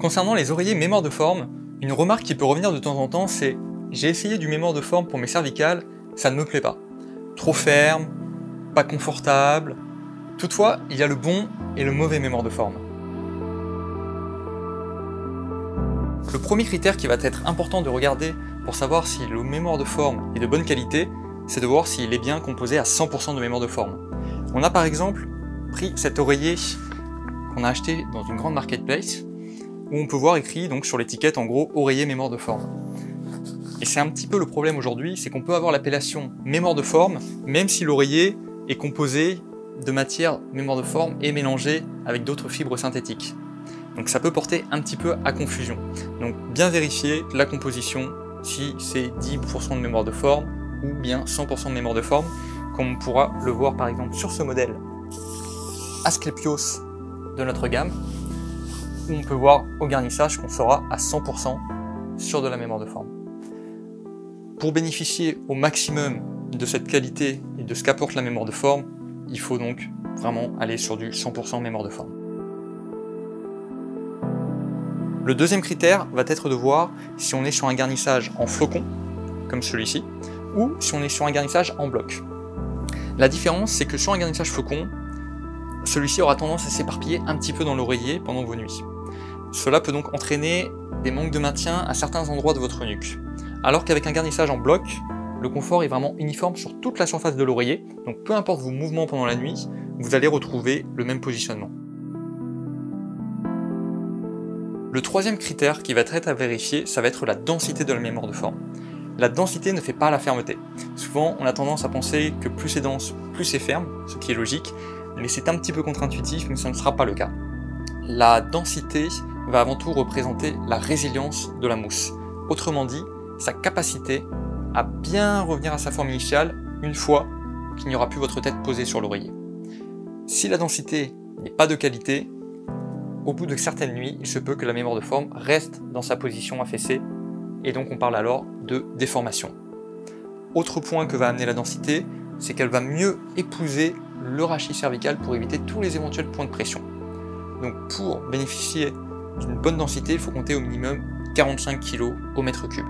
Concernant les oreillers mémoire de forme, une remarque qui peut revenir de temps en temps, c'est « j'ai essayé du mémoire de forme pour mes cervicales, ça ne me plaît pas. Trop ferme, pas confortable ». Toutefois, il y a le bon et le mauvais mémoire de forme. Le premier critère qui va être important de regarder pour savoir si le mémoire de forme est de bonne qualité, c'est de voir s'il est bien composé à 100% de mémoire de forme. On a par exemple pris cet oreiller qu'on a acheté dans une grande marketplace, où on peut voir écrit donc sur l'étiquette en gros oreiller mémoire de forme. Et c'est un petit peu le problème aujourd'hui, c'est qu'on peut avoir l'appellation mémoire de forme, même si l'oreiller est composé de matière mémoire de forme et mélangé avec d'autres fibres synthétiques. Donc ça peut porter un petit peu à confusion. Donc bien vérifier la composition, si c'est 10% de mémoire de forme ou bien 100% de mémoire de forme, comme on pourra le voir par exemple sur ce modèle Asclepios de notre gamme, où on peut voir au garnissage qu'on sera à 100% sur de la mémoire de forme. Pour bénéficier au maximum de cette qualité et de ce qu'apporte la mémoire de forme, il faut donc vraiment aller sur du 100% mémoire de forme. Le deuxième critère va être de voir si on est sur un garnissage en flocon, comme celui-ci, ou si on est sur un garnissage en bloc. La différence, c'est que sur un garnissage flocon, celui-ci aura tendance à s'éparpiller un petit peu dans l'oreiller pendant vos nuits. Cela peut donc entraîner des manques de maintien à certains endroits de votre nuque. Alors qu'avec un garnissage en bloc, le confort est vraiment uniforme sur toute la surface de l'oreiller, donc peu importe vos mouvements pendant la nuit, vous allez retrouver le même positionnement. Le troisième critère qui va être à vérifier, ça va être la densité de la mémoire de forme. La densité ne fait pas la fermeté. Souvent, on a tendance à penser que plus c'est dense, plus c'est ferme, ce qui est logique, mais c'est un petit peu contre-intuitif, mais ça ne sera pas le cas. La densité va avant tout représenter la résilience de la mousse. Autrement dit, sa capacité à bien revenir à sa forme initiale une fois qu'il n'y aura plus votre tête posée sur l'oreiller. Si la densité n'est pas de qualité, au bout de certaines nuits, il se peut que la mémoire de forme reste dans sa position affaissée, et donc on parle alors de déformation. Autre point que va amener la densité, c'est qu'elle va mieux épouser le rachis cervical pour éviter tous les éventuels points de pression. Donc pour bénéficier d'une bonne densité, il faut compter au minimum 45 kg au mètre cube.